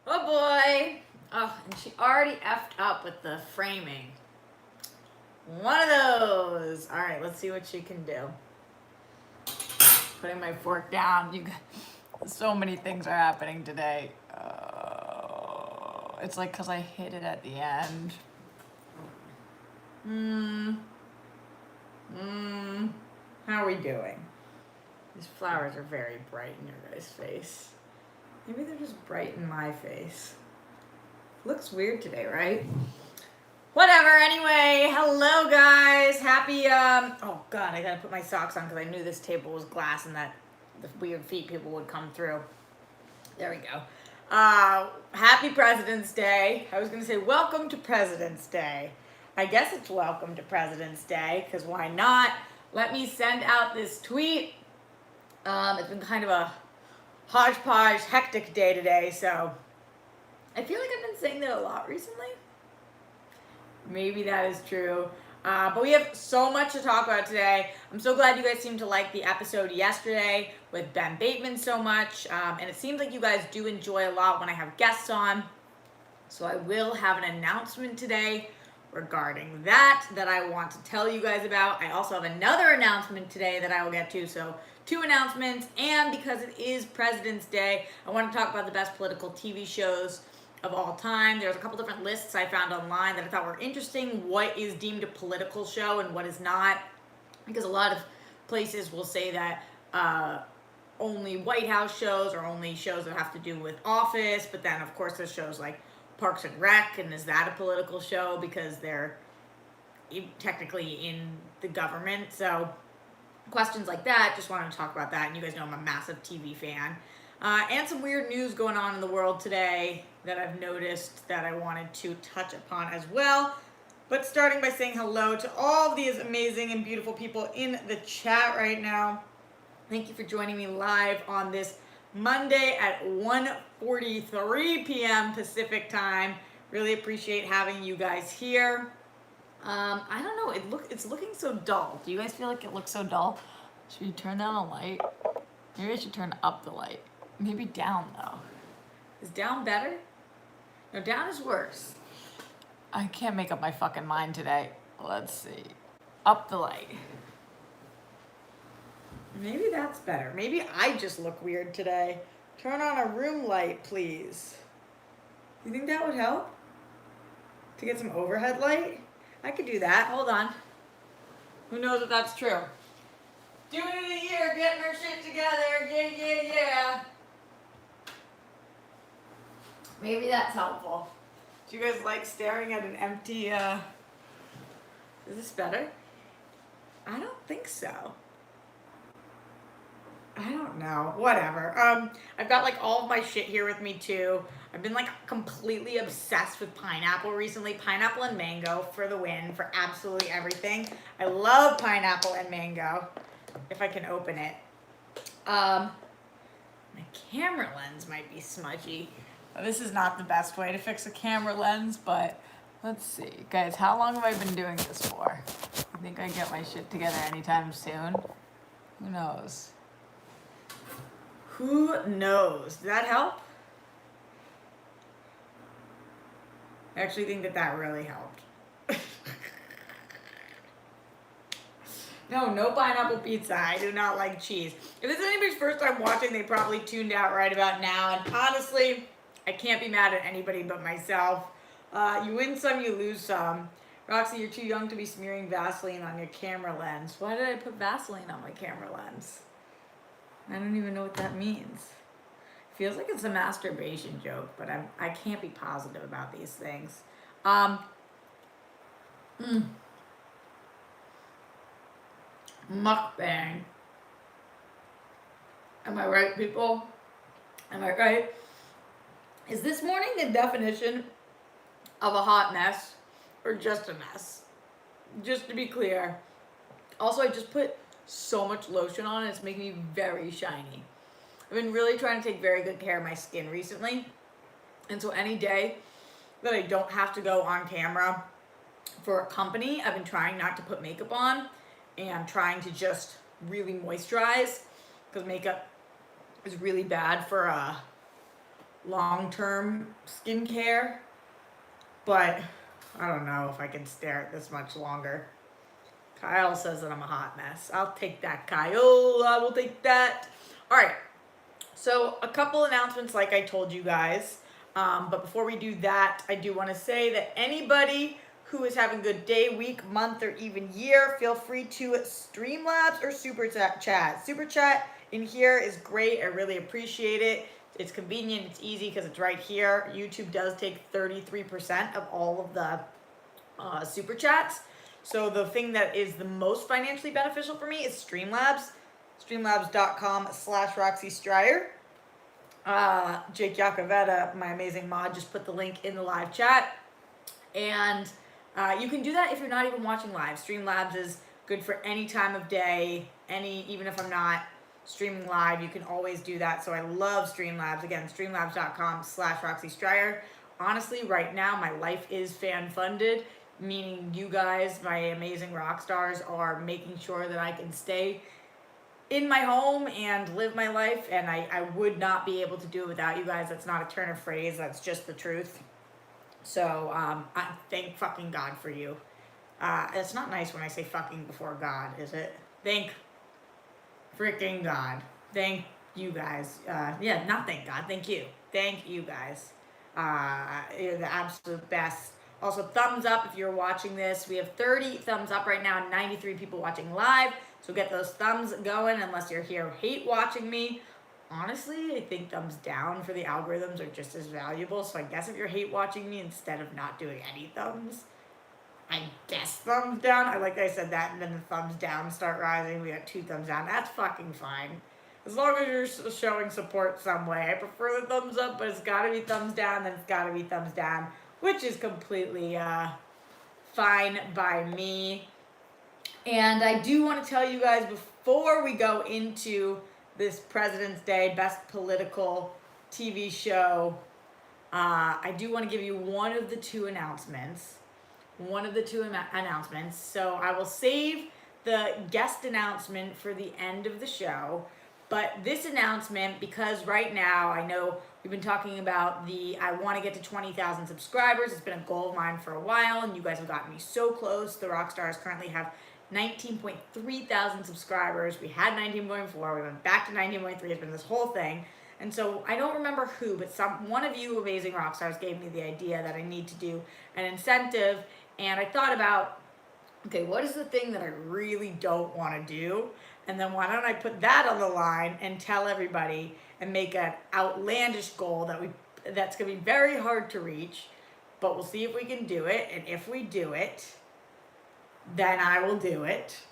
Oh boy. Oh, and she already effed up with the framing. One of those. All right, let's see what she can do. Putting my fork down. So many things are happening today. It's like because I hit it at the end. How are we doing? These flowers are very bright in your guys' face. Maybe they're just bright in my face. Looks weird today, right? Whatever, anyway. Hello, guys. Happy, oh, God, I gotta put my socks on because I knew this table was glass and that the weird feet people would come through. There we go. Happy President's Day. I was gonna say welcome to President's Day. I guess it's welcome to President's Day, because why not? Let me send out this tweet. It's been kind of a hodgepodge, hectic day today, so I feel like I've been saying that a lot recently. Maybe that is true. But we have so much to talk about today. I'm so glad you guys seemed to like the episode yesterday with Ben Bateman so much. And it seems like you guys do enjoy a lot when I have guests on. So I will have an announcement today regarding that I want to tell you guys about. I also have another announcement today that I will get to. So 2 announcements. And because it is President's Day, I want to talk about the best political TV shows of all time. There's a couple different lists I found online that I thought were interesting. What is deemed a political show and what is not. Because a lot of places will say that only White House shows or only shows that have to do with office. But then, of course, there's shows like Parks and Rec, and is that a political show because they're technically in the government? So questions like that, just wanted to talk about that. And you guys know I'm a massive TV fan. And some weird news going on in the world today that I've noticed that I wanted to touch upon as well. But starting by saying hello to all of these amazing and beautiful people in the chat right now. Thank you for joining me live on this Monday at 1:43 p.m. Pacific time. Really appreciate having you guys here. I don't know, it's looking so dull. Do you guys feel like it looks so dull? Should we turn down the light? Maybe I should turn up the light. Maybe down though. Is down better? No, down is worse. I can't make up my fucking mind today. Let's see. Up the light. Maybe that's better. Maybe I just look weird today. Turn on a room light, please. You think that would help? To get some overhead light? I could do that. Hold on. Who knows if that's true? Doing it a year, getting our shit together. Yeah. Maybe that's helpful. Do you guys like staring at an empty, Is this better? I don't think so. I don't know. Whatever. I've got like all of my shit here with me too. I've been like completely obsessed with pineapple recently. Pineapple and mango for the win for absolutely everything. I love pineapple and mango. If I can open it. My camera lens might be smudgy. This is not the best way to fix a camera lens, but let's see. Guys, how long have I been doing this for? You think I get my shit together anytime soon? Who knows? Who knows? Did that help? I actually think that really helped. No pineapple pizza. I do not like cheese. If this is anybody's first time watching, they probably tuned out right about now. And honestly, I can't be mad at anybody but myself. You win some, you lose some. Roxy, you're too young to be smearing Vaseline on your camera lens. Why did I put Vaseline on my camera lens? I don't even know what that means. Feels like it's a masturbation joke, but I can't be positive about these things. Mukbang. Am I right, people? Am I right? Is this morning the definition of a hot mess or just a mess? Just to be clear. Also, I just put so much lotion on, it's making me very shiny. I've been really trying to take very good care of my skin recently. And so any day that I don't have to go on camera for a company, I've been trying not to put makeup on and trying to just really moisturize, because makeup is really bad for long-term skincare, but I don't know if I can stare at this much longer. Kyle says that I'm a hot mess. I'll take that, Kyle. I will take that. All right. So a couple announcements like I told you guys. But before we do that, I do want to say that anybody who is having a good day, week, month, or even year, feel free to Streamlabs or Super Chat. Super Chat in here is great. I really appreciate it. It's convenient. It's easy because it's right here. YouTube does take 33% of all of the Super Chats. So the thing that is the most financially beneficial for me is Streamlabs. Streamlabs.com/Roxy Striar. Jake Yacovetta, my amazing mod, just put the link in the live chat. And you can do that if you're not even watching live. Streamlabs is good for any time of day, even if I'm not streaming live, you can always do that. So I love Streamlabs. Again, streamlabs.com/Roxy Striar. Honestly, right now, my life is fan funded, meaning you guys, my amazing rock stars, are making sure that I can stay in my home and live my life, and I would not be able to do it without you guys. That's not a turn of phrase, that's just the truth. So I thank fucking God for you. It's not nice when I say fucking before God, is it? Thank freaking God. Thank you guys. Not thank God, thank you. Thank you guys. You're the absolute best. Also, thumbs up if you're watching this. We have 30 thumbs up right now, 93 people watching live. So get those thumbs going unless you're here hate watching me. Honestly, I think thumbs down for the algorithms are just as valuable. So I guess if you're hate watching me instead of not doing any thumbs, I guess thumbs down. I like I said that, and then the thumbs down start rising. We got 2 thumbs down. That's fucking fine. As long as you're showing support some way. I prefer the thumbs up, but it's got to be thumbs down, then it's got to be thumbs down, which is completely fine by me. And I do want to tell you guys before we go into this President's Day Best Political TV Show, I do want to give you one of the two announcements. So I will save the guest announcement for the end of the show. But this announcement, because right now I know we've been talking about I want to get to 20,000 subscribers. It's been a goal of mine for a while, and you guys have gotten me so close. The Rockstars currently have 19.3 thousand subscribers. We had 19.4. We went back to 19.3. It's been this whole thing. And so I don't remember who, but one of you amazing rock stars gave me the idea that I need to do an incentive. And I thought about, okay, what is the thing that I really don't want to do? And then why don't I put that on the line and tell everybody and make an outlandish goal that's going to be very hard to reach, but we'll see if we can do it. And if we do it, then I will do it.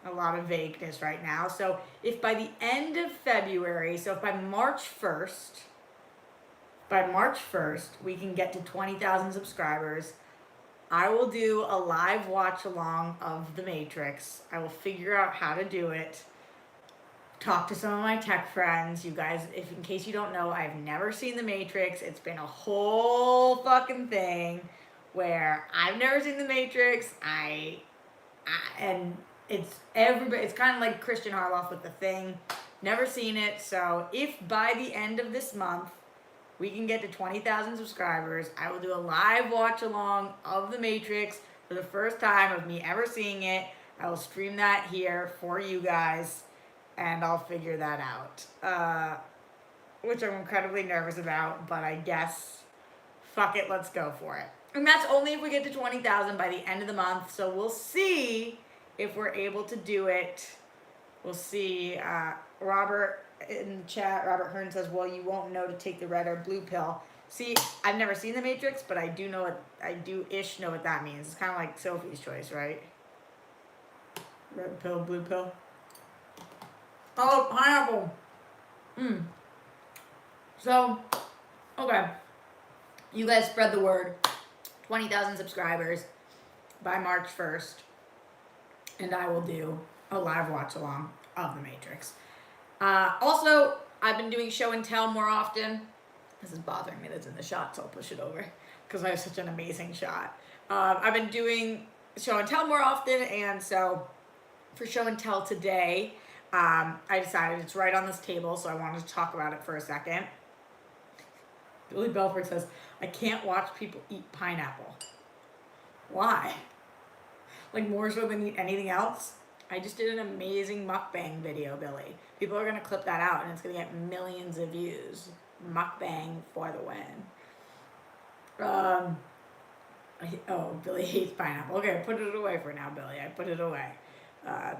A lot of vagueness right now. So if by the end of February, so if by March 1st, we can get to 20,000 subscribers, I will do a live watch along of The Matrix. I will figure out how to do it. Talk to some of my tech friends. You guys, if in case you don't know, I've never seen The Matrix. It's been a whole fucking thing where I've never seen The Matrix. And it's everybody. It's kind of like Christian Harloff with The Thing. Never seen it. So if by the end of this month we can get to 20,000 subscribers, I will do a live watch along of The Matrix for the first time of me ever seeing it. I will stream that here for you guys, and I'll figure that out. Which I'm incredibly nervous about, but I guess, fuck it, let's go for it. And that's only if we get to 20,000 by the end of the month, so we'll see if we're able to do it. We'll see. Robert in the chat, Robert Hearn says, well, you won't know to take the red or blue pill. See, I've never seen The Matrix, but I do know what that means. It's kind of like Sophie's Choice, right? Red pill, blue pill. Oh, pineapple. So, okay. You guys spread the word. 20,000 subscribers by March 1st. And I will do a live watch along of The Matrix. Also, I've been doing show and tell more often. This is bothering me that's in the shot, so I'll push it over because I have such an amazing shot. I've been doing show and tell more often, and so for show and tell today, I decided it's right on this table, so I wanted to talk about it for a second. Billy Belford says, I can't watch people eat pineapple. Why? Like more so than eat anything else? I just did an amazing mukbang video, Billy. People are gonna clip that out and it's gonna get millions of views. Mukbang for the win. Oh, Billy hates pineapple. Okay, put it away for now, Billy. I put it away.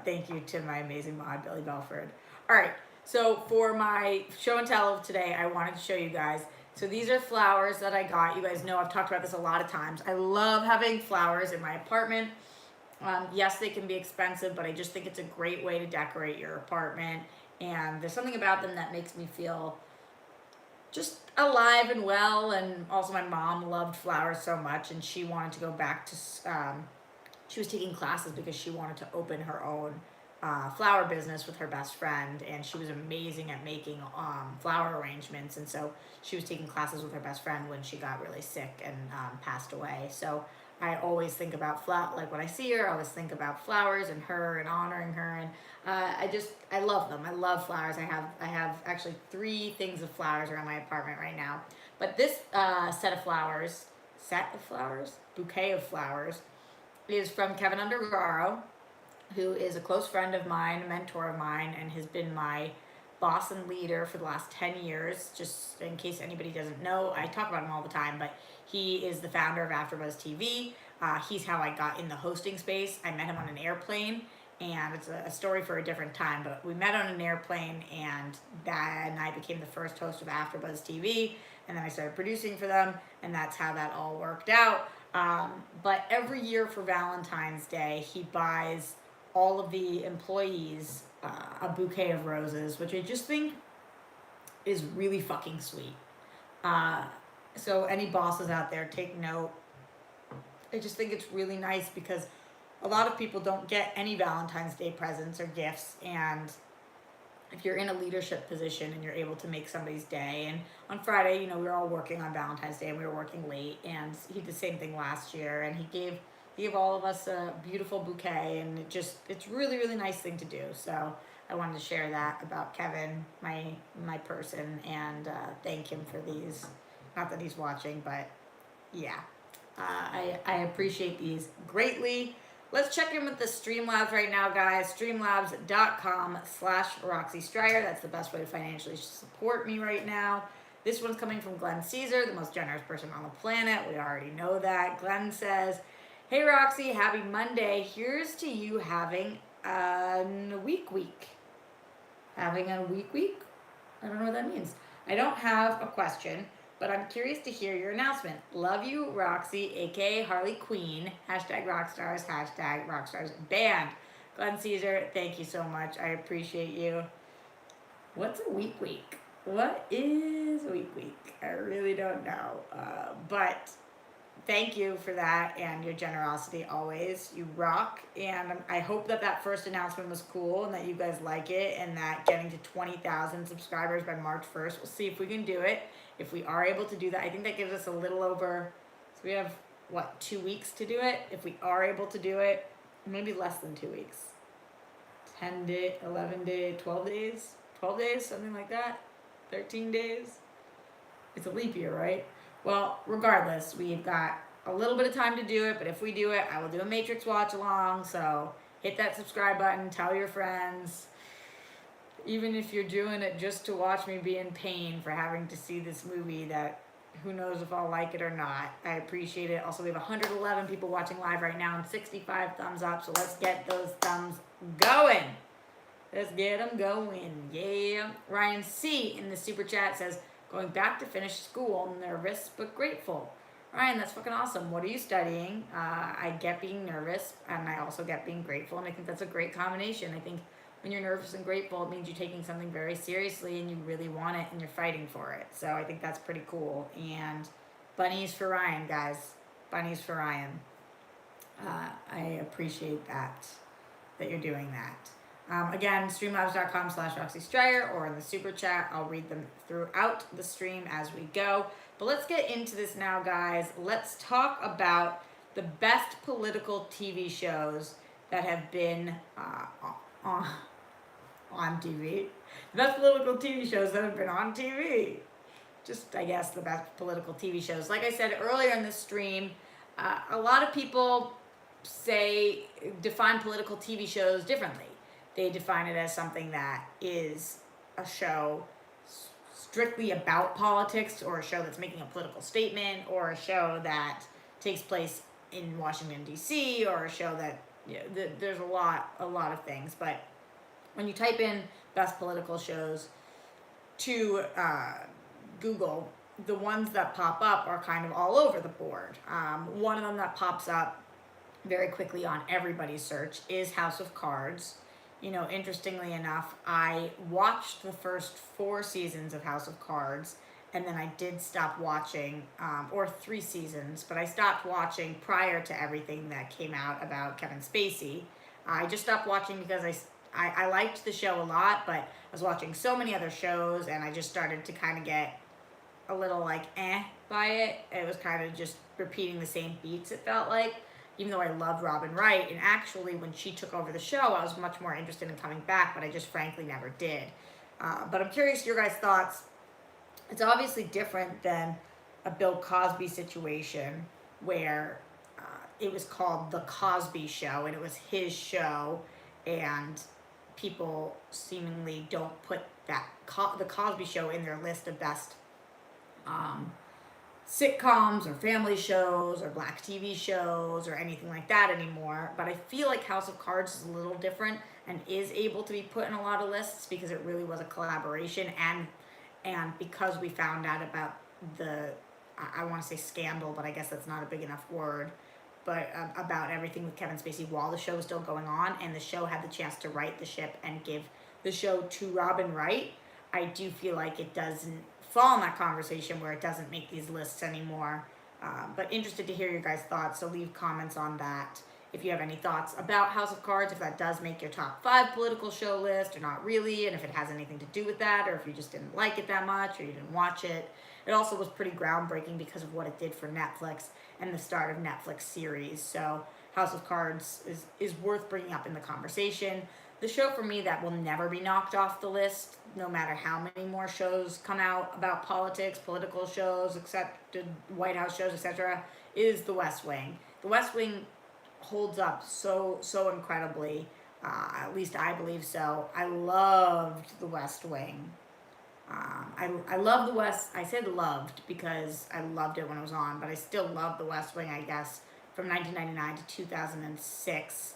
Thank you to my amazing mod, Billy Belford. All right, so for my show and tell of today, I wanted to show you guys. So these are flowers that I got. You guys know I've talked about this a lot of times. I love having flowers in my apartment. Yes, they can be expensive, but I just think it's a great way to decorate your apartment. And there's something about them that makes me feel just alive and well. And also my mom loved flowers so much, and she wanted to go back to she was taking classes because she wanted to open her own flower business with her best friend, and she was amazing at making flower arrangements. And so she was taking classes with her best friend when she got really sick and passed away. So I always think about like when I see her, I always think about flowers and her and honoring her. And I love them. I love flowers. I have actually 3 things of flowers around my apartment right now. But this bouquet of flowers, is from Kevin Undergaro, who is a close friend of mine, a mentor of mine, and has been my boss and leader for the last 10 years. Just in case anybody doesn't know, I talk about him all the time, but he is the founder of AfterBuzz TV. He's how I got in the hosting space. I met him on an airplane, and it's a story for a different time, but we met on an airplane, and then I became the first host of AfterBuzz TV, and then I started producing for them, and that's how that all worked out. But every year for Valentine's Day, he buys all of the employees a bouquet of roses, which I just think is really fucking sweet. So any bosses out there, take note. I just think it's really nice because a lot of people don't get any Valentine's Day presents or gifts, and if you're in a leadership position and you're able to make somebody's day. And on Friday, we were all working on Valentine's Day and we were working late, and he did the same thing last year, and he gave all of us a beautiful bouquet, and it's really, really nice thing to do. So I wanted to share that about Kevin, my person, and thank him for these. Not that he's watching, but yeah, I appreciate these greatly. Let's check in with the Streamlabs right now, guys. Streamlabs.com/Roxy Striar. That's the best way to financially support me right now. This one's coming from Glenn Caesar, the most generous person on the planet. We already know that. Glenn says, hey, Roxy, happy Monday. Here's to you having a week. Having a week? I don't know what that means. I don't have a question, but I'm curious to hear your announcement. Love you, Roxy, aka Harley Quinn. #Rockstars, #Rockstars Band. Glenn Caesar, thank you so much. I appreciate you. What's a week? What is a week? I really don't know. But thank you for that and your generosity always. You rock. And I hope that first announcement was cool and that you guys like it, and that getting to 20,000 subscribers by March 1st. We'll see if we can do it. If we are able to do that, I think that gives us a little over, so we have, 2 weeks to do it? If we are able to do it, maybe less than 2 weeks. 10 days, 11 days, 12 days? 12 days, something like that? 13 days? It's a leap year, right? Well, regardless, we've got a little bit of time to do it, but if we do it, I will do a Matrix watch along, so hit that subscribe button, tell your friends. Even if you're doing it just to watch me be in pain for having to see this movie that who knows if I'll like it or not. I appreciate it. Also, we have 111 people watching live right now and 65 thumbs up, so let's get those thumbs going. Let's get them going. Yeah. Ryan C. in the super chat says, going back to finish school, nervous but grateful. Ryan, that's fucking awesome. What are you studying? I get being nervous, and I also get being grateful, and I think that's a great combination. I think when you're nervous and grateful, it means you're taking something very seriously and you really want it and you're fighting for it. So I think that's pretty cool. And bunnies for Ryan, guys. Bunnies for Ryan. I appreciate that you're doing that. Again, streamlabs.com/Roxy Striar or in the super chat. I'll read them throughout the stream as we go. But let's get into this now, guys. Let's talk about the best political TV shows that have been on TV. The best political TV shows that have been on TV. just, I guess, the best political TV shows. Like I said earlier in the stream, a lot of people define political TV shows differently. They define it as something that is a show strictly about politics, or a show that's making a political statement, or a show that takes place in Washington D.C., or a show that there's a lot of things. But when you type in best political shows to Google, the ones that pop up are kind of all over the board. One of them that pops up very quickly on everybody's search is House of Cards. Interestingly enough, I watched the first 4 seasons of House of Cards, and then I did stop watching, or 3 seasons, but I stopped watching prior to everything that came out about Kevin Spacey. I just stopped watching because I liked the show a lot, but I was watching so many other shows, and I just started to kind of get a little by it. It was kind of just repeating the same beats, it felt like, even though I loved Robin Wright. And actually, when she took over the show, I was much more interested in coming back, but I just frankly never did. But I'm curious your guys' thoughts. It's obviously different than a Bill Cosby situation where it was called The Cosby Show, and it was his show, and people seemingly don't put The Cosby Show in their list of best sitcoms or family shows or black TV shows or anything like that anymore. But I feel like House of Cards is a little different and is able to be put in a lot of lists because it really was a collaboration, and because we found out about I want to say scandal, but I guess that's not a big enough word, but about everything with Kevin Spacey while the show was still going on, and the show had the chance to right the ship and give the show to Robin Wright. I do feel like it doesn't fall in that conversation where it doesn't make these lists anymore. But interested to hear your guys' thoughts, so leave comments on that if you have any thoughts about House of Cards, if that does make your top 5 political show list or not really, and if it has anything to do with that, or if you just didn't like it that much or you didn't watch it. It also was pretty groundbreaking because of what it did for Netflix and the start of Netflix series. So House of Cards is worth bringing up in the conversation. The show for me that will never be knocked off the list, no matter how many more shows come out about politics, political shows, except White House shows, etc., is The West Wing. The West Wing holds up so incredibly. At least I believe so. I loved The West Wing. I love the West. I said loved because I loved it when it was on, but I still love The West Wing, I guess, from 1999 to 2006.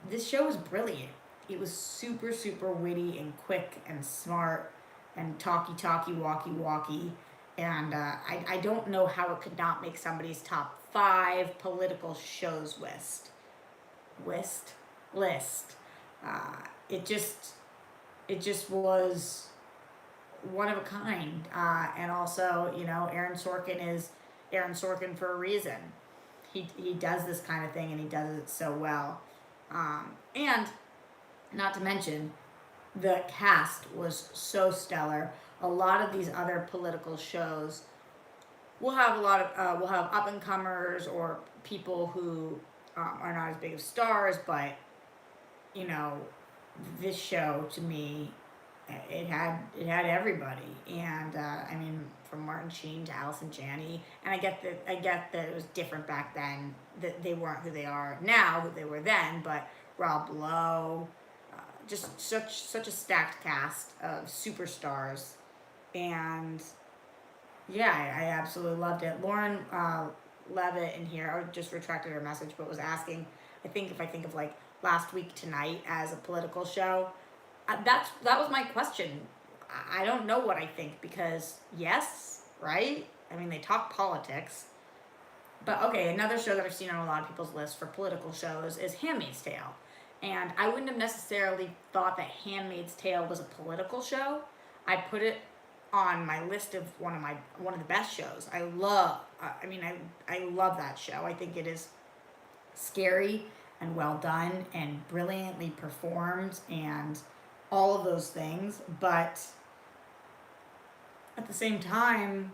This show was brilliant. It was super witty and quick and smart and talky, walky. And I don't know how it could not make somebody's top 5 political shows list. It just was one of a kind. And also, Aaron Sorkin is Aaron Sorkin for a reason. He does this kind of thing, and he does it so well. And not to mention, the cast was so stellar. A lot of these other political shows will have will have up and comers or people who are not as big of stars, but this show to me, it had everybody, and from Martin Sheen to Allison Janney, and I get that it was different back then, that they weren't who they are now, who they were then, but Rob Lowe, just such a stacked cast of superstars, and yeah, I absolutely loved it. Lauren Levitt in here just retracted her message, but was asking, if I think of like Last Week Tonight as a political show. That was my question. I don't know what I think, because yes, right? They talk politics. But okay, another show that I've seen on a lot of people's lists for political shows is Handmaid's Tale. And I wouldn't have necessarily thought that Handmaid's Tale was a political show. I put it on my list of one of the best shows. I love that show. I think it is scary and well done and brilliantly performed and all of those things, but at the same time,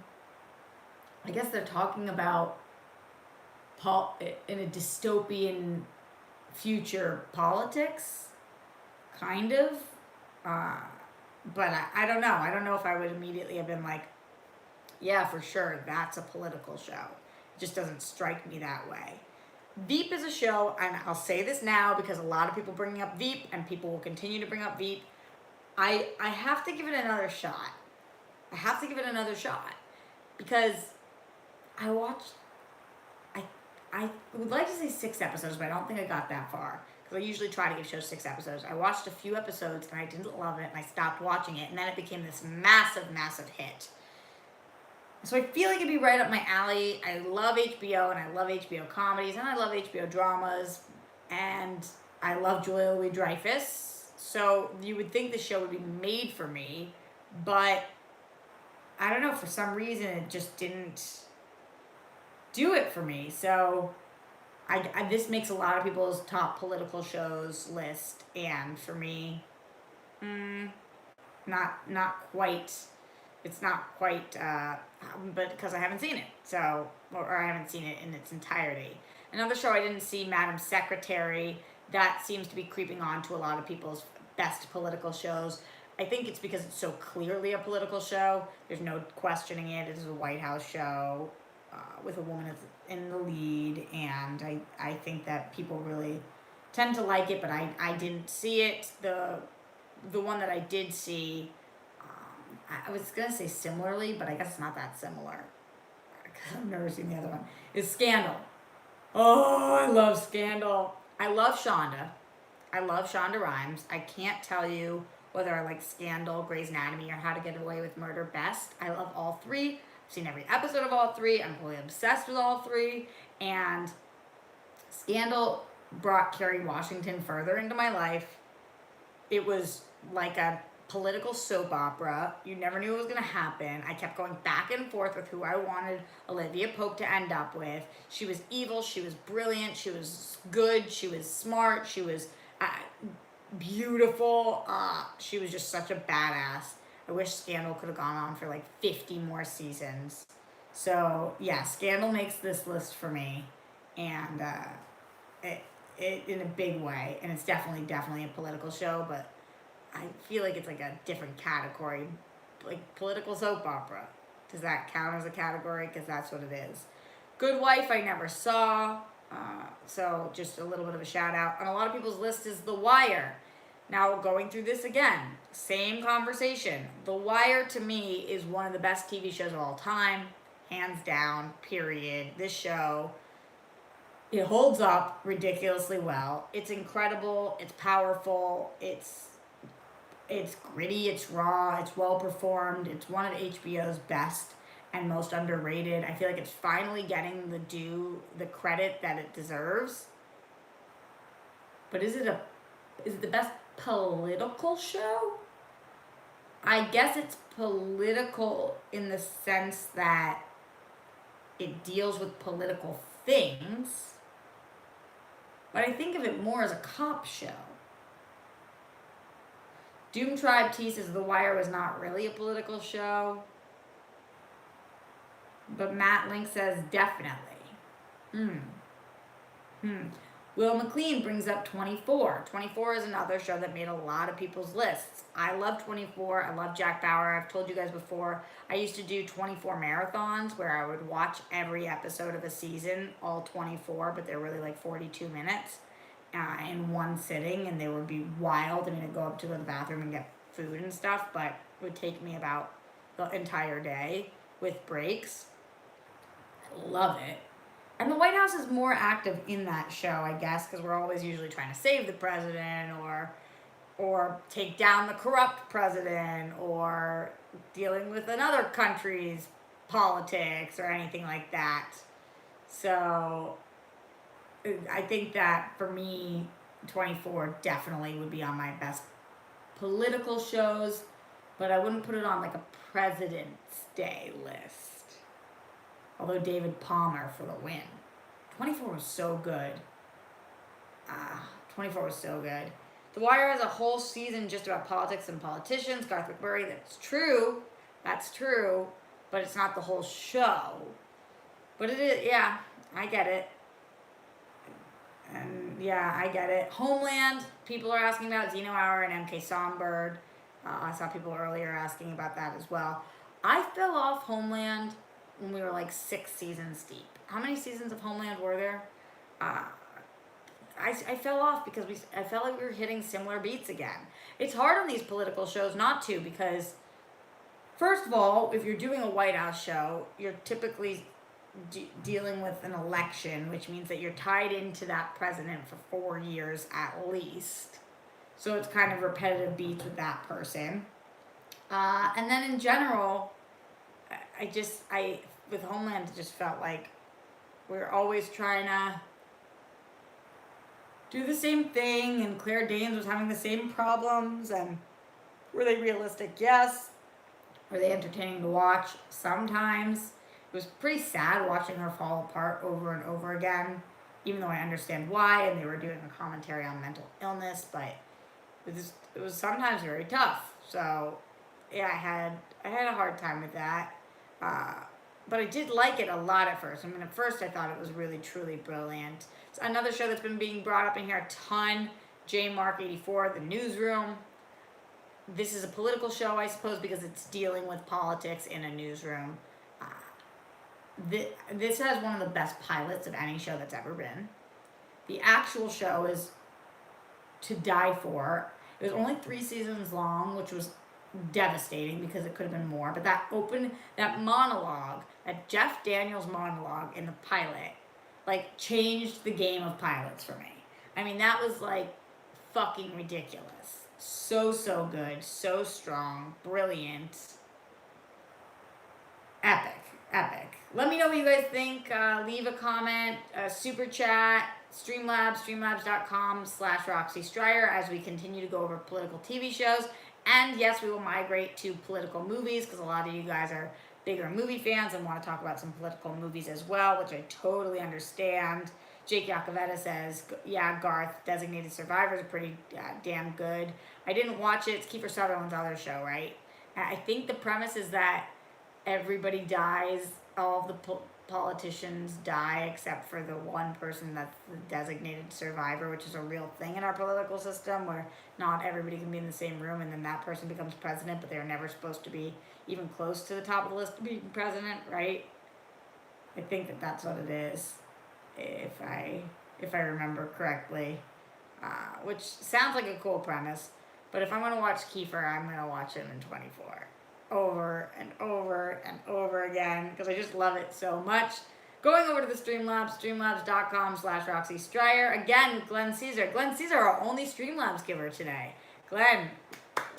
I guess they're talking about in a dystopian future politics, kind of, but I don't know. I don't know if I would immediately have been like, Yeah, for sure. That's a political show. It just doesn't strike me that way. Veep is a show, and I'll say this now because a lot of people bringing up Veep, and people will continue to bring up Veep. I have to give it another shot. I have to give it another shot because I watched. I I would like to say 6 episodes, but I don't think I got that far because I usually try to give shows 6 episodes. I watched a few episodes and I didn't love it, and I stopped watching it, and then it became this massive, massive hit. So I feel like it'd be right up my alley. I love HBO, and I love HBO comedies, and I love HBO dramas, and I love Julia Louis-Dreyfus. So you would think the show would be made for me, but I don't know, for some reason it just didn't do it for me. So this makes a lot of people's top political shows list, and for me, not quite. It's not quite, but because I haven't seen it, so or I haven't seen it in its entirety. Another show I didn't see, Madam Secretary. That seems to be creeping on to a lot of people's best political shows. I think it's because it's so clearly a political show. There's no questioning it. It is a White House show with a woman in the lead, and I think that people really tend to like it, but I didn't see it. The one that I did see, I was going to say similarly, but I guess it's not that similar because I've never seen the other one, is Scandal. Oh, I love Scandal. I love Shonda. I love Shonda Rhimes. I can't tell you whether I like Scandal, Grey's Anatomy, or How to Get Away with Murder best. I love all three. I've seen every episode of all three. I'm really obsessed with all three. And Scandal brought Kerry Washington further into my life. It was like a political soap opera. You never knew it was going to happen. I kept going back and forth with who I wanted Olivia Pope to end up with. She was evil. She was brilliant. She was good. She was smart. She was beautiful. She was just such a badass. I wish Scandal could have gone on for like 50 more seasons. So yeah, Scandal makes this list for me, and it in a big way. And it's definitely a political show, but I feel like it's like a different category, like political soap opera. Does that count as a category? Because that's what it is. Good Wife I never saw, so just a little bit of a shout out. On a lot of people's list is The Wire. Now going through this again, same conversation. The Wire to me is one of the best TV shows of all time, hands down, period. This show, it holds up ridiculously well. It's incredible, it's powerful, it's gritty, it's raw, it's well performed. It's one of HBO's best and most underrated. I feel like it's finally getting the credit that it deserves. But is it the best political show? I guess it's political in the sense that it deals with political things. But I think of it more as a cop show. Doom Tribe T says The Wire was not really a political show. But Matt Link says definitely. Will McLean brings up 24. 24 is another show that made a lot of people's lists. I love 24. I love Jack Bauer. I've told you guys before, I used to do 24 marathons where I would watch every episode of a season, all 24, but they're really like 42 minutes. In one sitting, and they would be wild. I mean, I'd go up to the bathroom and get food and stuff, but it would take me about the entire day with breaks. I love it. And the White House is more active in that show, I guess, because we're always usually trying to save the president or take down the corrupt president or dealing with another country's politics or anything like that. So I think that for me, 24 definitely would be on my best political shows, but I wouldn't put it on like a President's Day list. Although David Palmer for the win. 24 was so good. 24 was so good. The Wire has a whole season just about politics and politicians. Garth McMurray, that's true. That's true. But it's not the whole show. But it is, yeah, I get it. And yeah, I get it. Homeland, people are asking about Zeno Hour and MK Songbird. I saw people earlier asking about that as well. I fell off Homeland when we were like 6 seasons deep. How many seasons of Homeland were there? Uh, I fell off because I felt like we were hitting similar beats again. It's hard on these political shows not to, because first of all, if you're doing a White House show, you're typically dealing with an election, which means that you're tied into that president for 4 years at least. So it's kind of repetitive beats with that person. And then in general, I with Homeland, it just felt like we're always trying to do the same thing, and Claire Danes was having the same problems, and were they realistic? Yes. Were they entertaining to watch? Sometimes. It was pretty sad watching her fall apart over and over again, even though I understand why, and they were doing a commentary on mental illness, but it was sometimes very tough. So yeah, I had a hard time with that. But I did like it a lot at first. I mean, at first I thought it was really, truly brilliant. It's another show that's been being brought up in here a ton. J Mark 84, The Newsroom. This is a political show, I suppose, because it's dealing with politics in a newsroom. This has one of the best pilots of any show that's ever been. The actual show is to die for. It was only 3 seasons long, which was devastating because it could have been more. But that monologue, that Jeff Daniels monologue in the pilot, like, changed the game of pilots for me. I mean, that was like fucking ridiculous. So good, so strong, brilliant, epic. Let me know what you guys think. Leave a comment, super chat, streamlabs.com/Roxy Striar, as we continue to go over political TV shows. And yes, we will migrate to political movies, because a lot of you guys are bigger movie fans and want to talk about some political movies as well, which I totally understand. Jake Yacovetta says, yeah, Garth, Designated Survivors are pretty damn good. I didn't watch it. It's Kiefer Sutherland's other show, right? I think the premise is that everybody dies. All of the politicians die except for the one person that's the designated survivor, which is a real thing in our political system, where not everybody can be in the same room, and then that person becomes president, but they're never supposed to be even close to the top of the list to be president, right? I think that's what it is, if I remember correctly, which sounds like a cool premise. But if I'm going to watch Kiefer, I'm going to watch him in 24. Over and over and over again, because I just love it so much. Going over to the Streamlabs, streamlabs.com/Roxy Striar. Again, Glenn Caesar. Glenn Caesar, our only Streamlabs giver today. Glenn,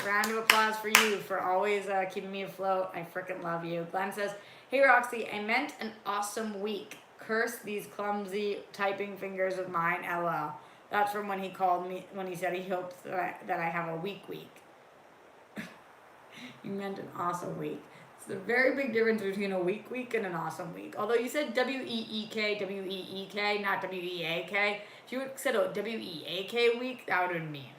round of applause for you for always keeping me afloat. I freaking love you. Glenn says, hey Roxy, I meant an awesome week. Curse these clumsy typing fingers of mine, LL. That's from when he called me, when he said he hopes that I have a week. You meant an awesome week. It's a very big difference between a week and an awesome week. Although you said W-E-E-K, not W-E-A-K. If you had said a W-E-A-K week, that would have been mean.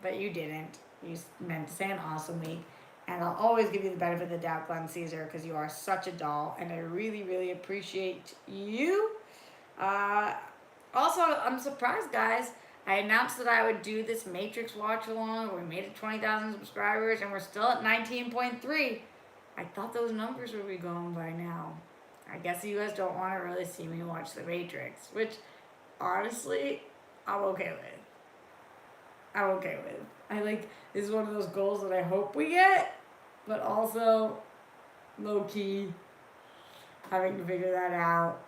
But you didn't. You meant to say an awesome week. And I'll always give you the benefit of the doubt, Glenn Caesar, because you are such a doll. And I really, really appreciate you. Also, I'm surprised, guys. I announced that I would do this Matrix watch along. We made it 20,000 subscribers, and we're still at 19.3. I thought those numbers would be going by now. I guess you guys don't want to really see me watch the Matrix, which, honestly, I'm okay with. This is one of those goals that I hope we get, but also, low-key, having to figure that out.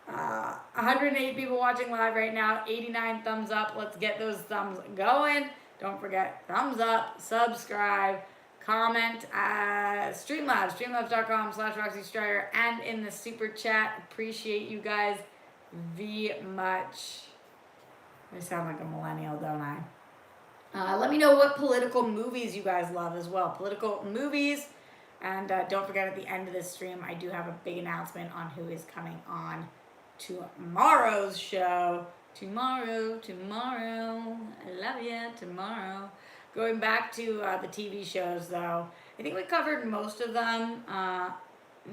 108 people watching live right now, 89 thumbs up. Let's get those thumbs going. Don't forget, thumbs up, subscribe, comment, streamlabs.com/Roxy Striar, and in the super chat. Appreciate you guys very much. I sound like a millennial, don't I? Let me know what political movies you guys love as well. Political movies. And don't forget, at the end of this stream, I do have a big announcement on who is coming on tomorrow's show. Tomorrow. I love you. Tomorrow. Going back to the TV shows, though, I think we covered most of them.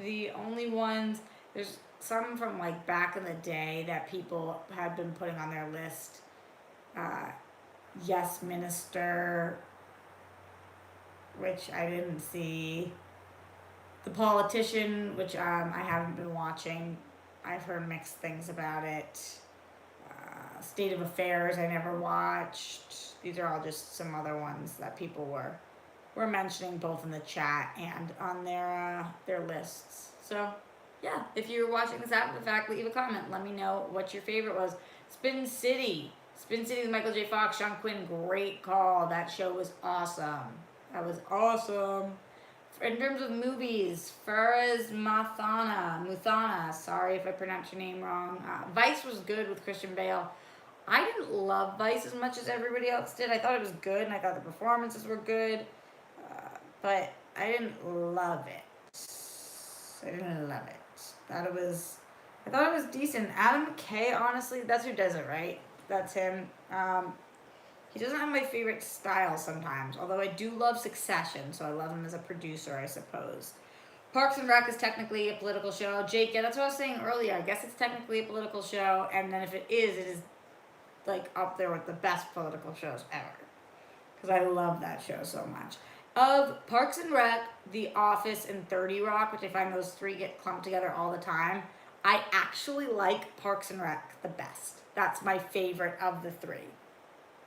The only ones, there's some from like back in the day that people had been putting on their list. Yes, Minister, which I didn't see. The Politician, which I haven't been watching. I've heard mixed things about it. State of Affairs, I never watched. These are all just some other ones that people were mentioning both in the chat and on their lists. So, yeah, if you're watching this after the fact, leave a comment. Let me know what your favorite was. Spin City. Spin City with Michael J. Fox, Sean Quinn, great call. That show was awesome. That was awesome. In terms of movies, Faraz Muthana, sorry if I pronounced your name wrong. Vice was good with Christian Bale. I didn't love Vice as much as everybody else did. I thought it was good, and I thought the performances were good, but I didn't love it. I thought it was decent. Adam McKay, honestly, that's who does it, right? That's him. He doesn't have my favorite style sometimes, although I do love Succession, so I love him as a producer, I suppose. Parks and Rec is technically a political show. Jake, yeah, that's what I was saying earlier. I guess it's technically a political show, and then if it is like up there with the best political shows ever. Because I love that show so much. Of Parks and Rec, The Office, and 30 Rock, which I find those three get clumped together all the time, I actually like Parks and Rec the best. That's my favorite of the three.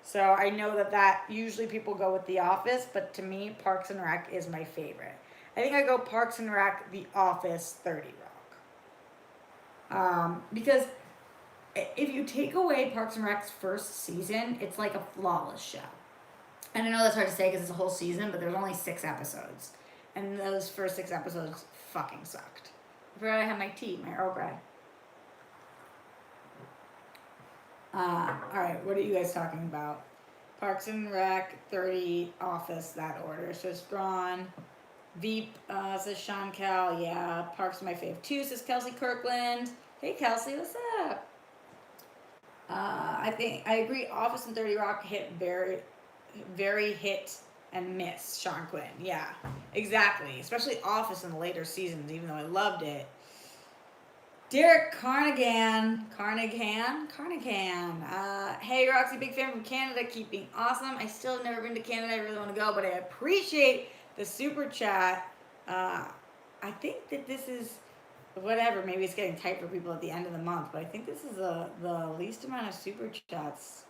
So I know that usually people go with The Office, but to me, Parks and Rec is my favorite. I think I go Parks and Rec, The Office, 30 Rock. Because if you take away Parks and Rec's first season, it's like a flawless show. And I know that's hard to say because it's a whole season, but there's only 6 episodes. And those first 6 episodes fucking sucked. I forgot I had my tea, my Earl Grey. Alright, what are you guys talking about? Parks and Rec, 30, Office, that order. So Strawn. Veep, says Sean Cal, yeah. Parks is my fave too, says Kelsey Kirkland. Hey Kelsey, what's up? I agree, Office and 30 Rock hit very hit and miss, Sean Quinn. Yeah, exactly. Especially Office in the later seasons, even though I loved it. Derek Carnahan. Hey Roxy, big fan from Canada. Keep being awesome. I still have never been to Canada. I really want to go, but I appreciate the super chat. I think that this is whatever. Maybe it's getting tight for people at the end of the month, but I think this is the least amount of super chats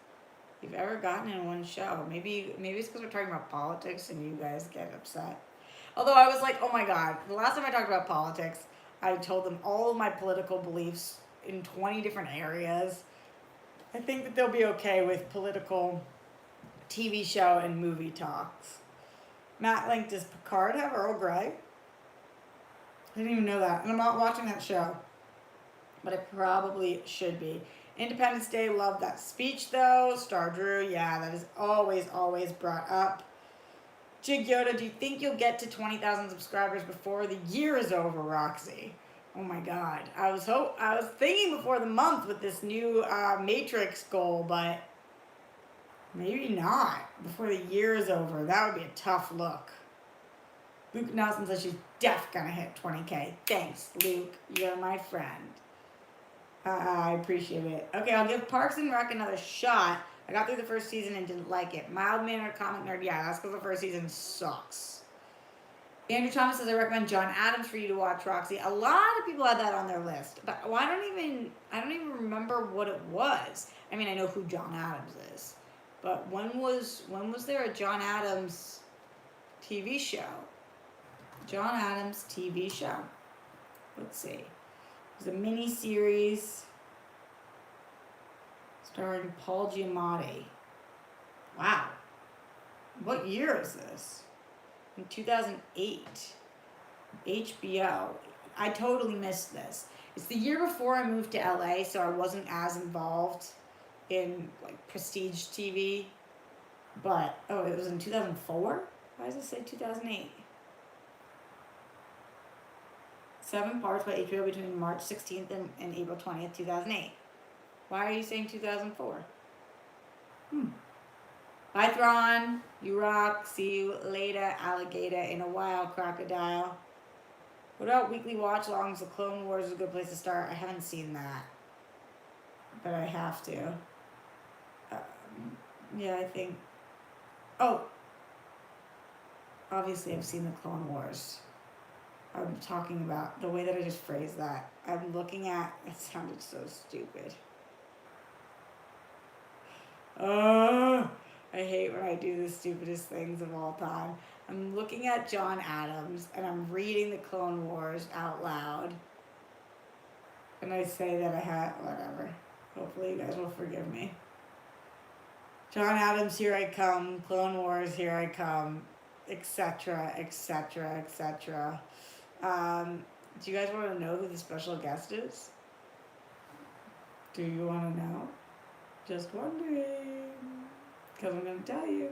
you've ever gotten in one show. Maybe it's because we're talking about politics and you guys get upset. Although I was like, oh my god, the last time I talked about politics, I told them all of my political beliefs in 20 different areas. I think that they'll be okay with political TV show and movie talks. Matt Link, does Picard have Earl Grey? I didn't even know that. And I'm not watching that show. But it probably should be. Independence Day, love that speech though. Star Drew, yeah, that is always brought up. Jig Yoda, do you think you'll get to 20,000 subscribers before the year is over, Roxy? Oh my god. I was thinking before the month with this new Matrix goal, but maybe not before the year is over. That would be a tough look. Luke Nelson says she's gonna hit 20K. Thanks, Luke. You're my friend. I appreciate it. Okay, I'll give Parks and Rec another shot. I got through the first season and didn't like it. Mild-mannered comic nerd, yeah, that's because the first season sucks. Andrew Thomas says I recommend John Adams for you to watch, Roxy. A lot of people had that on their list, but I don't even remember what it was. I mean, I know who John Adams is, but when was there a John Adams TV show? John Adams TV show. Let's see. It was a mini series starring Paul Giamatti. Wow. What year is this? In 2008. HBO. I totally missed this. It's the year before I moved to LA, so I wasn't as involved in like prestige TV. But, oh, it was in 2004? Why does it say 2008? 7 parts by HBO between March 16th and April 20th, 2008. Why are you saying 2004? Bye, Thrawn. You rock. See you later, alligator. In a while, crocodile. What about weekly watch-alongs? The Clone Wars is a good place to start. I haven't seen that, but I have to. Yeah, I think... Oh! Obviously, I've seen the Clone Wars. I'm talking about, the way that I just phrased that. I'm looking at, it sounded so stupid. I hate when I do the stupidest things of all time. I'm looking at John Adams and I'm reading the Clone Wars out loud. And I say that I had, whatever. Hopefully you guys will forgive me. John Adams, here I come. Clone Wars, here I come. Etc., etc., etc. Do you guys want to know who the special guest is? Do you want to know? Just wondering. Because I'm going to tell you.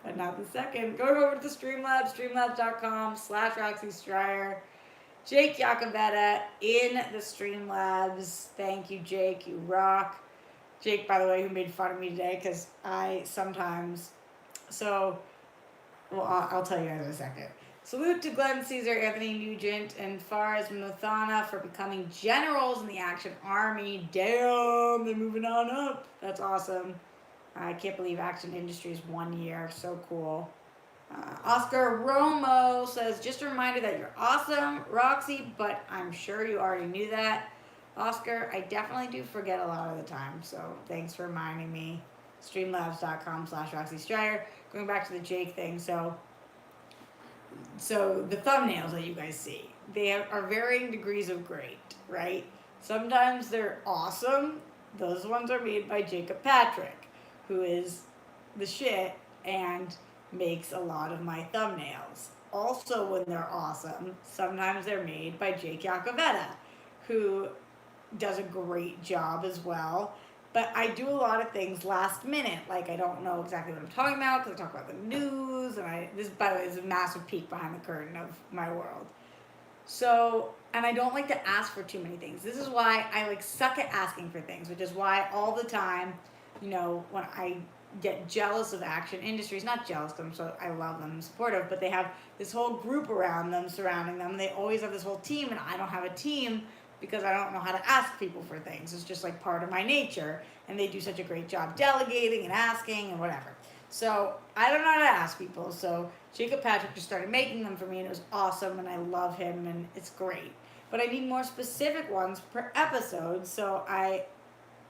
But not the second. Going over to the Streamlabs, streamlabs.com/Roxy Striar. Jake Yacovetta in the Streamlabs. Thank you, Jake. You rock. Jake, by the way, who made fun of me today because I sometimes. So, well, I'll tell you guys in a second. Salute to Glenn Caesar, Anthony Nugent, and Faraz Muthana for becoming generals in the Action Army. Damn, they're moving on up. That's awesome. I can't believe Action Industries 1 year. So cool. Oscar Romo says, just a reminder that you're awesome, Roxy, but I'm sure you already knew that. Oscar, I definitely do forget a lot of the time, so thanks for reminding me. Streamlabs.com/Roxy Striar. Going back to the Jake thing, so the thumbnails that you guys see, they are varying degrees of great, right? Sometimes they're awesome. Those ones are made by Jacob Patrick, who is the shit and makes a lot of my thumbnails. Also, when they're awesome, sometimes they're made by Jake Yacovetta, who does a great job as well. But I do a lot of things last minute. Like, I don't know exactly what I'm talking about because I talk about the news. And this, by the way, is a massive peek behind the curtain of my world. So, and I don't like to ask for too many things. This is why I like suck at asking for things, which is why all the time, you know, when I get jealous of Action Industries, not jealous because I love them, I'm supportive, but they have this whole group around them, surrounding them. They always have this whole team, and I don't have a team because I don't know how to ask people for things. It's just like part of my nature, and they do such a great job delegating and asking and whatever. So I don't know how to ask people. So Jacob Patrick just started making them for me, and it was awesome, and I love him, and it's great. But I need more specific ones per episode, so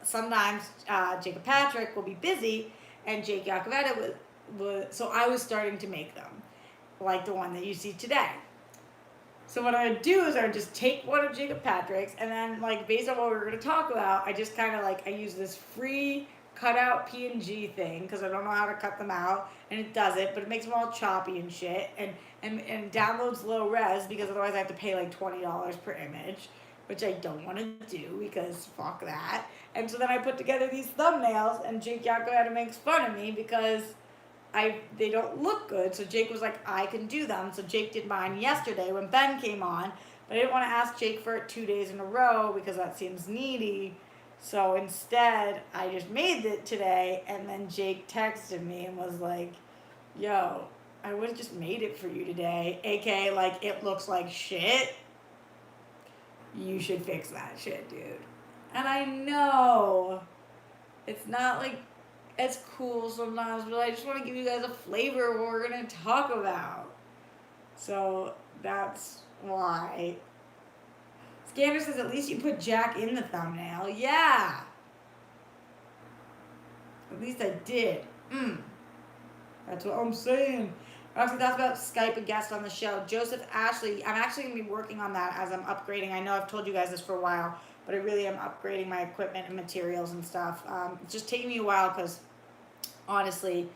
sometimes Jacob Patrick will be busy, and Jake Yacovetta so I was starting to make them, like the one that you see today. So what I would do is I would just take one of Jacob Patrick's, and then like based on what we were going to talk about, I just kind of like, I use this free cutout PNG thing because I don't know how to cut them out, and it does it, but it makes them all choppy and shit, and downloads low res because otherwise I have to pay like $20 per image, which I don't want to do because fuck that. And so then I put together these thumbnails, and Jake Yacovetta makes fun of me because they don't look good. So Jake was like, I can do them. So Jake did mine yesterday when Ben came on, but I didn't want to ask Jake for it 2 days in a row because that seems needy. So instead, I just made it today, and then Jake texted me and was like, yo, I would have just made it for you today. AKA, like, it looks like shit. You should fix that shit, dude. And I know it's not like as cool sometimes, but I just want to give you guys a flavor of what we're going to talk about. So that's why. Scanner says, at least you put Jack in the thumbnail. Yeah. At least I did. That's what I'm saying. Roxy, thoughts about Skype a guest on the show. Joseph Ashley, I'm actually going to be working on that as I'm upgrading. I know I've told you guys this for a while, but I really am upgrading my equipment and materials and stuff. It's just taking me a while because, honestly,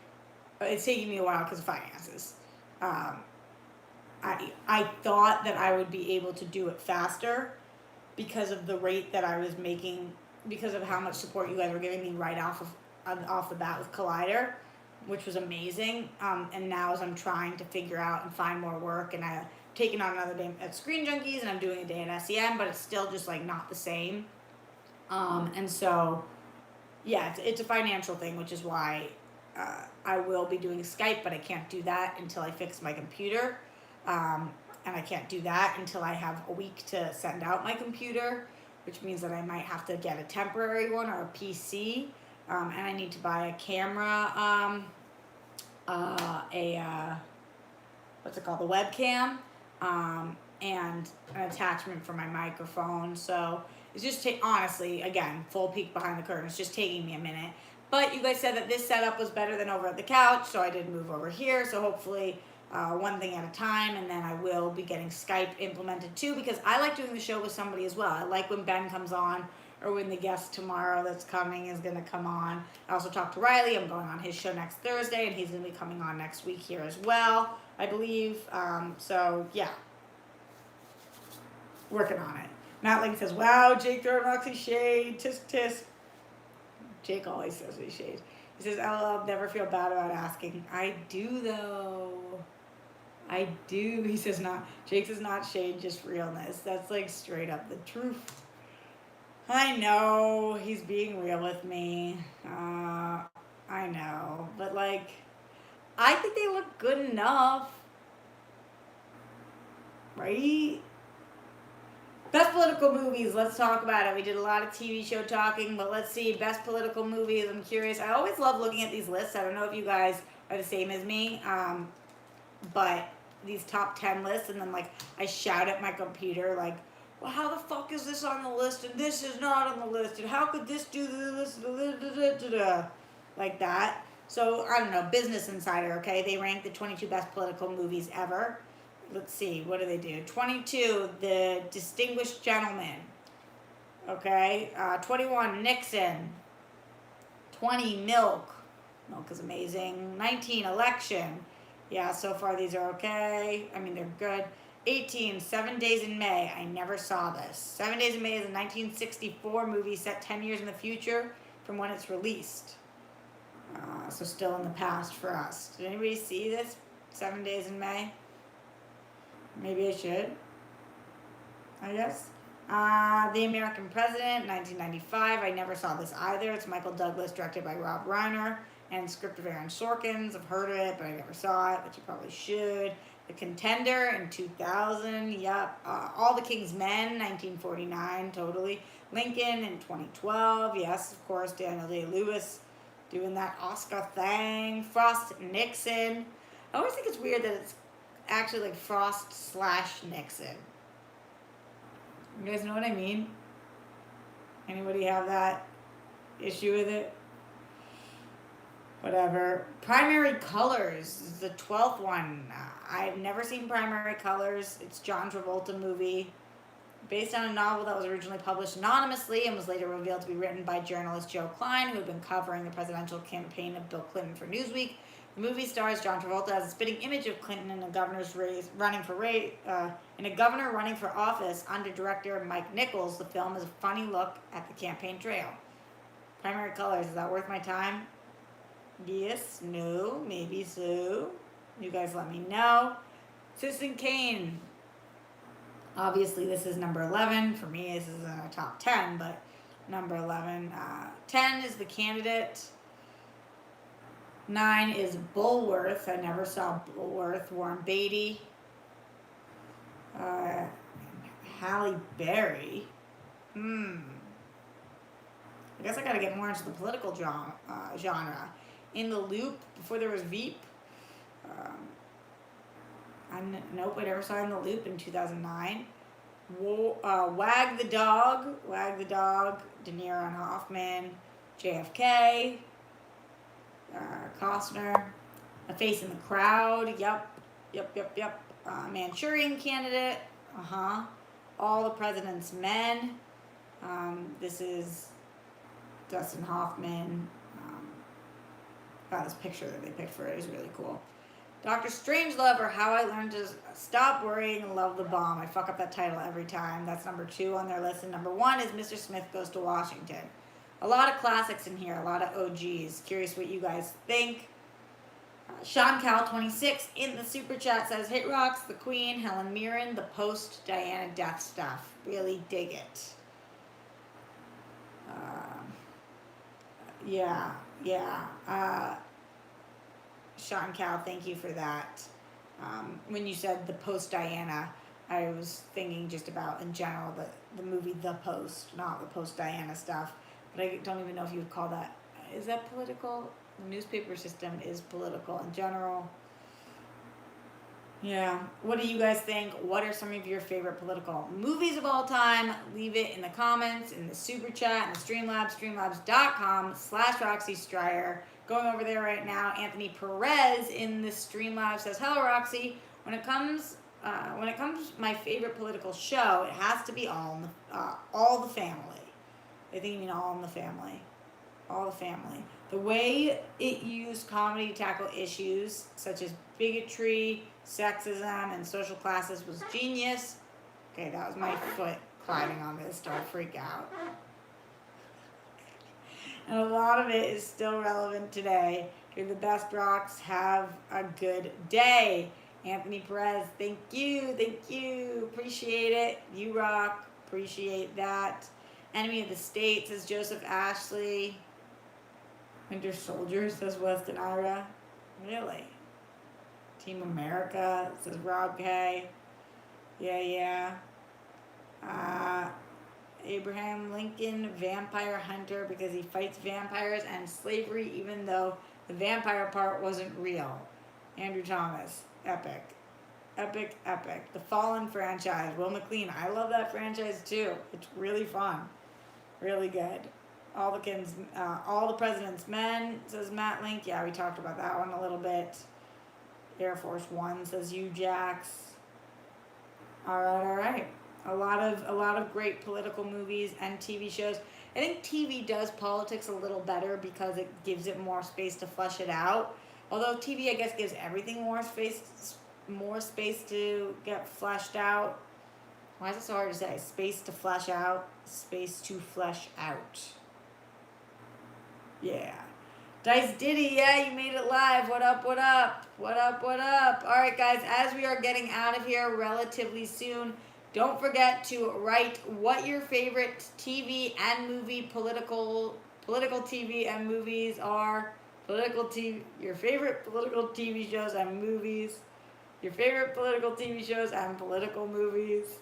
it's taking me a while because of finances. I thought that I would be able to do it faster because of the rate that I was making, because of how much support you guys were giving me right off the bat with Collider, which was amazing. And now as I'm trying to figure out and find more work, and I've taken on another day at Screen Junkies, and I'm doing a day at SEM, but it's still just like not the same. And so, yeah, it's a financial thing, which is why I will be doing Skype, but I can't do that until I fix my computer. And I can't do that until I have a week to send out my computer, which means that I might have to get a temporary one or a PC. And I need to buy a camera, what's it called, the webcam. and an attachment for my microphone. So it's just honestly, again, full peek behind the curtain. It's just taking me a minute. But you guys said that this setup was better than over at the couch, so I did move over here. So hopefully, one thing at a time, and then I will be getting Skype implemented too, because I like doing the show with somebody as well. I like when Ben comes on, or when the guest tomorrow that's coming is going to come on. I also talked to Riley. I'm going on his show next Thursday, and he's going to be coming on next week here as well, I believe. So yeah, working on it. Matt Link says, wow, Jake throwing Roxy shade, tisk tisk. Jake always says we shade. He says, LOL, never feel bad about asking. I do though. I do. He says not. Jake says not shade, just realness. That's like straight up the truth. I know. He's being real with me. I know. But like, I think they look good enough. Right? Best political movies, let's talk about it. We did a lot of TV show talking, but let's see. Best political movies, I'm curious. I always love looking at these lists. I don't know if you guys are the same as me, but these top 10 lists, and then like I shout at my computer like, well, how the fuck is this on the list and this is not on the list, and how could this do this, like that. So, I don't know, Business Insider, okay? They rank the 22 best political movies ever. Let's see, what do they do? 22, The Distinguished Gentleman. Okay. 21, Nixon. 20, Milk. Milk is amazing. 19, Election. Yeah, so far these are okay. I mean, they're good. 18, 7 Days in May. I never saw this. 7 Days in May is a 1964 movie set 10 years in the future from when it's released. So still in the past for us. Did anybody see this? 7 Days in May? Maybe I should, I guess. The American President, 1995. I never saw this either. It's Michael Douglas, directed by Rob Reiner, and script of Aaron Sorkins. I've heard of it, but I never saw it, but you probably should. The Contender in 2000. Yep. All the King's Men, 1949. Totally. Lincoln in 2012. Yes, of course. Daniel Day-Lewis doing that Oscar thing. Frost Nixon. I always think it's weird that it's actually like Frost / Nixon. You guys know what I mean? Anybody have that issue with it? Whatever. Primary Colors is the 12th one. I've never seen Primary Colors. It's John Travolta movie based on a novel that was originally published anonymously and was later revealed to be written by journalist Joe Klein, who had been covering the presidential campaign of Bill Clinton for Newsweek. The movie stars John Travolta as a spitting image of Clinton in a governor's race, in a governor running for office under director Mike Nichols. The film is a funny look at the campaign trail. Primary Colors, is that worth my time? Yes, no, maybe so. You guys let me know. Citizen Kane. Obviously, this is number 11. For me, this is in a top 10, but number 11. 10 is The Candidate. 9 is Bulworth. I never saw Bulworth. Warren Beatty. Halle Berry. I guess I gotta get more into the political genre. In the Loop, before there was Veep. Nope, I never saw In the Loop in 2009. Wag the Dog. De Niro and Hoffman. JFK. Costner. A Face in the Crowd. Yep. Manchurian Candidate. All the President's Men. This is Dustin Hoffman. This picture that they picked for it is really cool. Dr. Strangelove, or How I Learned to Stop Worrying and Love the Bomb. I fuck up that title every time. That's number 2 on their list. And number 1 is Mr. Smith Goes to Washington. A lot of classics in here, a lot of OGs. Curious what you guys think. Sean Cal 26 in the super chat says, Hit Rocks, The Queen, Helen Mirren, The Post, Diana Death Stuff. Really dig it. Sean Cal, thank you for that. When you said The Post Diana, I was thinking just about in general the movie The Post, not the Post Diana stuff. But I don't even know if you would call that, is that political? The newspaper system is political in general. Yeah. What do you guys think? What are some of your favorite political movies of all time? Leave it in the comments, in the super chat, in the Streamlabs, streamlabs.com/Roxy Striar. Going over there right now, Anthony Perez in the Streamlabs says, "Hello, Roxy. When it comes to my favorite political show, it has to be All the Family. I think you mean All in the Family. All the Family. The way it used comedy to tackle issues such as bigotry, sexism, and social classes was genius." Okay, that was my foot climbing on this. Don't freak out. And a lot of it is still relevant today. You're the best, Rocks. Have a good day. Anthony Perez, thank you. Thank you. Appreciate it. You rock. Appreciate that. Enemy of the State, says Joseph Ashley. Winter Soldier, says Weston Ira. Really? Team America, says Rob K. Yeah. Abraham Lincoln, vampire hunter, because he fights vampires and slavery even though the vampire part wasn't real. Andrew Thomas, epic. The Fallen franchise, Will McLean. I love that franchise too. It's really fun. Really good. All the President's Men, says Matt Link. Yeah, we talked about that one a little bit. Air Force One, says you, Jax. All right. A lot of great political movies and TV shows. I think TV does politics a little better because it gives it more space to flesh it out. Although TV, I guess, gives everything more space to get fleshed out. Why is it so hard to say? Space to flesh out. Space to flesh out. Yeah. Dice Diddy, yeah, you made it live. What up? All right, guys, as we are getting out of here relatively soon, don't forget to write what your favorite TV and movie, political TV and movies are. Your favorite political TV shows and movies. Your favorite political TV shows and political movies.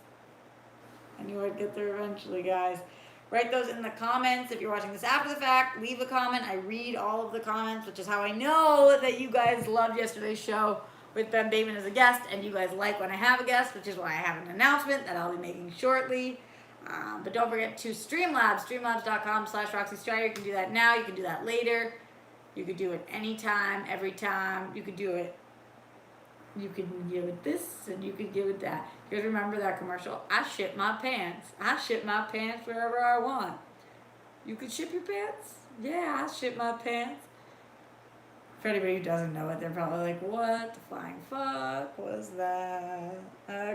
I knew I'd get there eventually, guys. Write those in the comments. If you're watching this after the fact, leave a comment. I read all of the comments, which is how I know that you guys loved yesterday's show with Ben Bateman as a guest, and you guys like when I have a guest, which is why I have an announcement that I'll be making shortly. But don't forget to Streamlabs, streamlabs.com/Roxy Striar. You can do that now. You can do that later. You could do it anytime, every time. You could do it. You could give it this, and you could give it that. You guys remember that commercial? I ship my pants. I ship my pants wherever I want. You could ship your pants? Yeah, I ship my pants. For anybody who doesn't know it, they're probably like, what the flying fuck was that?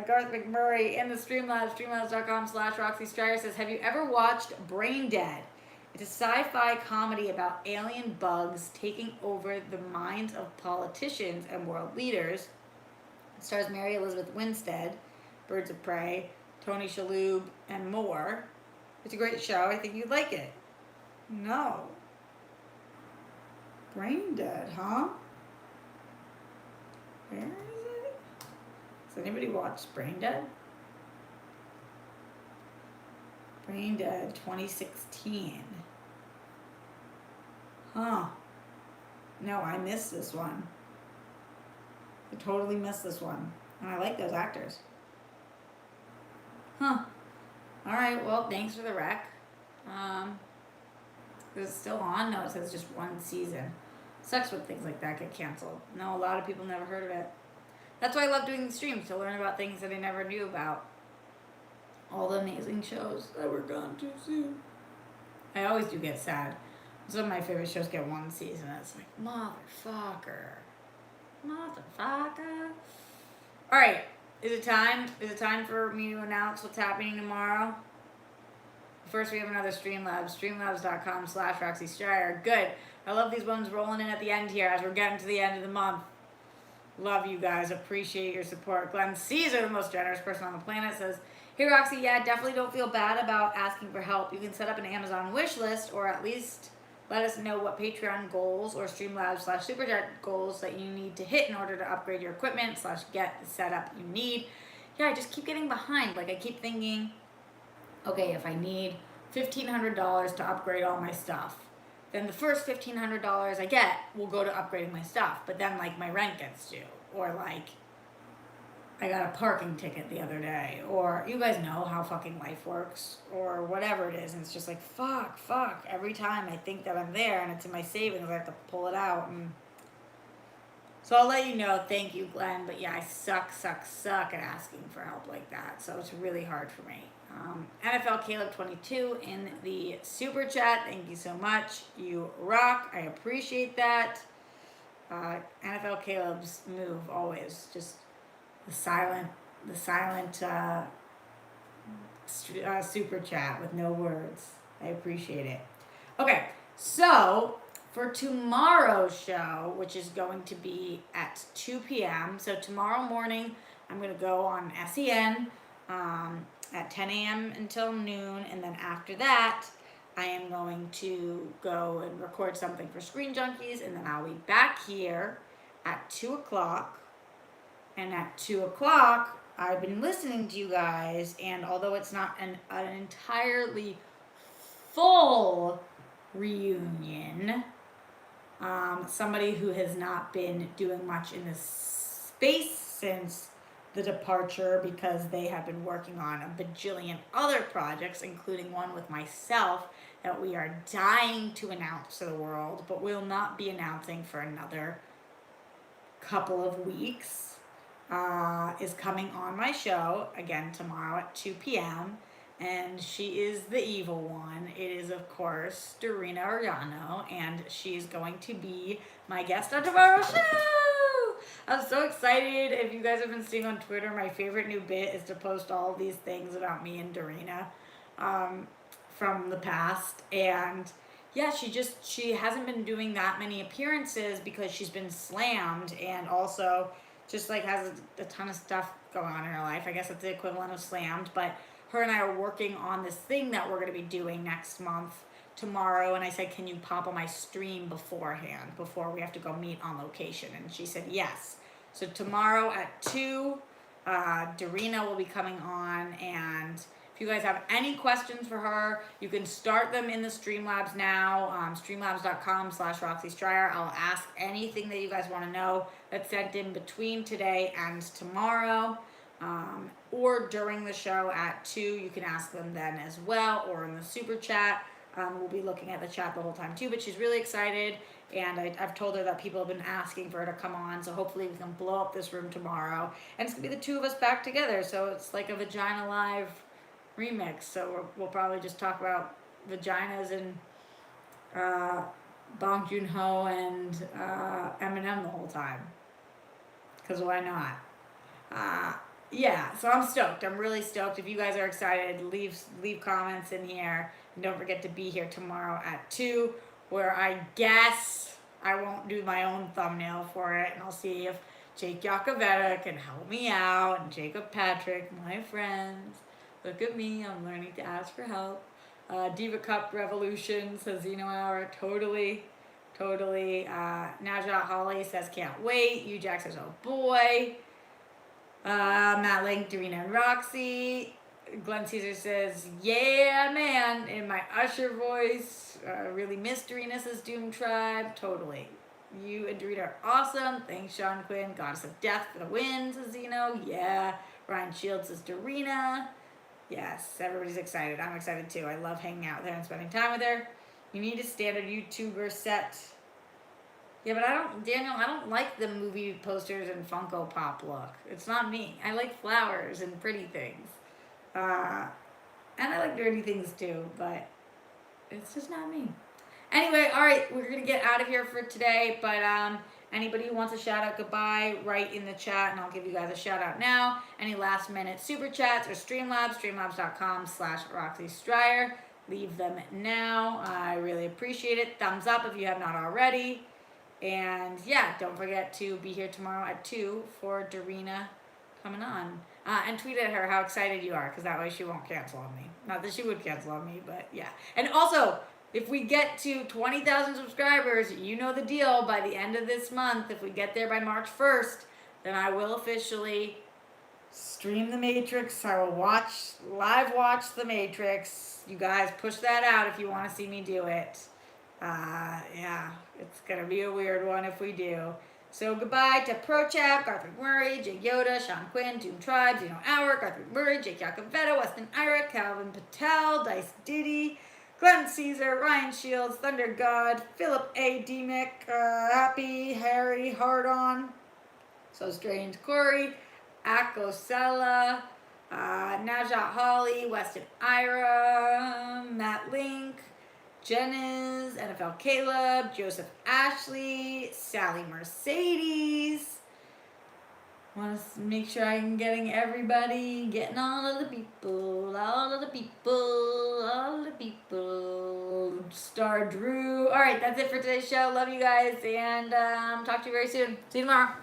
Garth McMurray in the Streamlabs, streamlabs.com/Roxy Striar says, have you ever watched Brain Dead? It's a sci-fi comedy about alien bugs taking over the minds of politicians and world leaders. It stars Mary Elizabeth Winstead, Birds of Prey, Tony Shalhoub, and more. It's a great show. I think you'd like it. No. Brain Dead, huh? Where is it? Has anybody watched Brain Dead? Brain Dead 2016. Huh. No, I missed this one. I totally missed this one. And I like those actors. Huh. Alright, well, thanks for the rec. Is it still on? No, it says just one season. Sucks when things like that get canceled. No, a lot of people never heard of it. That's why I love doing the streams, to learn about things that I never knew about. All the amazing shows that were gone too soon. I always do get sad. Some of my favorite shows get one season. It's like, motherfucker. Alright, is it time? Is it time for me to announce what's happening tomorrow? First, we have another Streamlabs, streamlabs.com/Roxy Striar. Good. I love these ones rolling in at the end here as we're getting to the end of the month. Love you guys. Appreciate your support. Glenn Caesar, the most generous person on the planet, says, hey, Roxy, yeah, definitely don't feel bad about asking for help. You can set up an Amazon wish list, or at least let us know what Patreon goals or Streamlabs/Superchat goals that you need to hit in order to upgrade your equipment / get the setup you need. Yeah, I just keep getting behind. Like, I keep thinking, okay, if I need $1,500 to upgrade all my stuff, then the first $1,500 I get will go to upgrading my stuff. But then, like, my rent gets due, or like I got a parking ticket the other day, or you guys know how fucking life works, or whatever it is, and it's just like, fuck. Every time I think that I'm there and it's in my savings, I have to pull it out. And so I'll let you know. Thank you, Glenn. But yeah, I suck at asking for help like that. So it's really hard for me. NFL Caleb 22 in the super chat. Thank you so much. You rock. I appreciate that. NFL Caleb's move always just the silent super chat with no words. I appreciate it. Okay, so for tomorrow's show, which is going to be at 2 p.m. So tomorrow morning, I'm going to go on SEN at 10 a.m. until noon. And then after that, I am going to go and record something for Screen Junkies. And then I'll be back here at 2 o'clock. And at 2 o'clock, I've been listening to you guys. And although it's not an entirely full reunion, somebody who has not been doing much in this space since the departure, because they have been working on a bajillion other projects, including one with myself that we are dying to announce to the world, but will not be announcing for another couple of weeks, is coming on my show again tomorrow at 2 p.m. And she is the evil one. It is, of course, Dorina Ariano, and she's going to be my guest on tomorrow's show. I'm so excited. If you guys have been seeing on Twitter, my favorite new bit is to post all of these things about me and Dorina from the past. And yeah, she hasn't been doing that many appearances because she's been slammed, and also just like has a ton of stuff going on in her life. I guess it's the equivalent of slammed, but her and I are working on this thing that we're going to be doing next month tomorrow. And I said, can you pop on my stream beforehand, before we have to go meet on location? And she said, yes. So tomorrow at 2, Dorina will be coming on. And if you guys have any questions for her, you can start them in the Streamlabs now, streamlabs.com/Roxy Striar. I'll ask anything that you guys want to know that's sent in between today and tomorrow. Or during the show at 2, you can ask them then as well, or in the super chat. We'll be looking at the chat the whole time too, but she's really excited, and I've told her that people have been asking for her to come on, so hopefully we can blow up this room tomorrow, and it's gonna be the two of us back together, so it's like a Vagina Live remix. So we'll probably just talk about vaginas and Bong Joon-ho and Eminem the whole time, because why not? Yeah, so I'm stoked. I'm really stoked. If you guys are excited, leave comments in here. And don't forget to be here tomorrow at 2, where I guess I won't do my own thumbnail for it. And I'll see if Jake Yacovetta can help me out. And Jacob Patrick, my friends. Look at me. I'm learning to ask for help. Diva Cup Revolution says, Hour. Totally. Najat Holly says, can't wait. Jack says, oh boy. Matt Link, Dorina and Roxy. Glenn Caesar says, yeah, man, in my Usher voice. Really miss Dorina's Doom Tribe. Totally. You and Dorina are awesome. Thanks, Sean Quinn. Goddess of Death for the win, says Zeno. Yeah. Ryan Shields says Dorina. Yes, everybody's excited. I'm excited too. I love hanging out there and spending time with her. You need a standard YouTuber set. Yeah, but I don't like the movie posters and Funko Pop look. It's not me. I like flowers and pretty things. And I like dirty things too, but it's just not me. Anyway, all right, we're going to get out of here for today, but anybody who wants a shout out goodbye, write in the chat, and I'll give you guys a shout out now. Any last minute super chats or Streamlabs, streamlabs.com/Roxy Striar. Leave them now. I really appreciate it. Thumbs up if you have not already. And yeah, don't forget to be here tomorrow at 2 for Dorina coming on. And tweet at her how excited you are, because that way she won't cancel on me. Not that she would cancel on me, but yeah. And also, if we get to 20,000 subscribers, you know the deal. By the end of this month, if we get there by March 1st, then I will officially stream The Matrix. I will live watch The Matrix. You guys push that out if you want to see me do it. Yeah, it's going to be a weird one if we do. So goodbye to Prochap, Arthur Murray, Jay Yoda, Sean Quinn, Doom Tribe, Zeno Hour, Arthur Murray, Jake Yakoveta, Weston Ira, Calvin Patel, Dice Diddy, Glenn Caesar, Ryan Shields, Thunder God, Philip A. Demick, Happy, Harry, Hardon, So Strange, Corey, Akosella, Najat Holly, Weston Ira, Matt Link, Jeniz, NFL Caleb, Joseph Ashley, Sally Mercedes. Want to make sure I'm getting everybody, getting all of the people, Star Drew. All right, that's it for today's show. Love you guys, and talk to you very soon. See you tomorrow.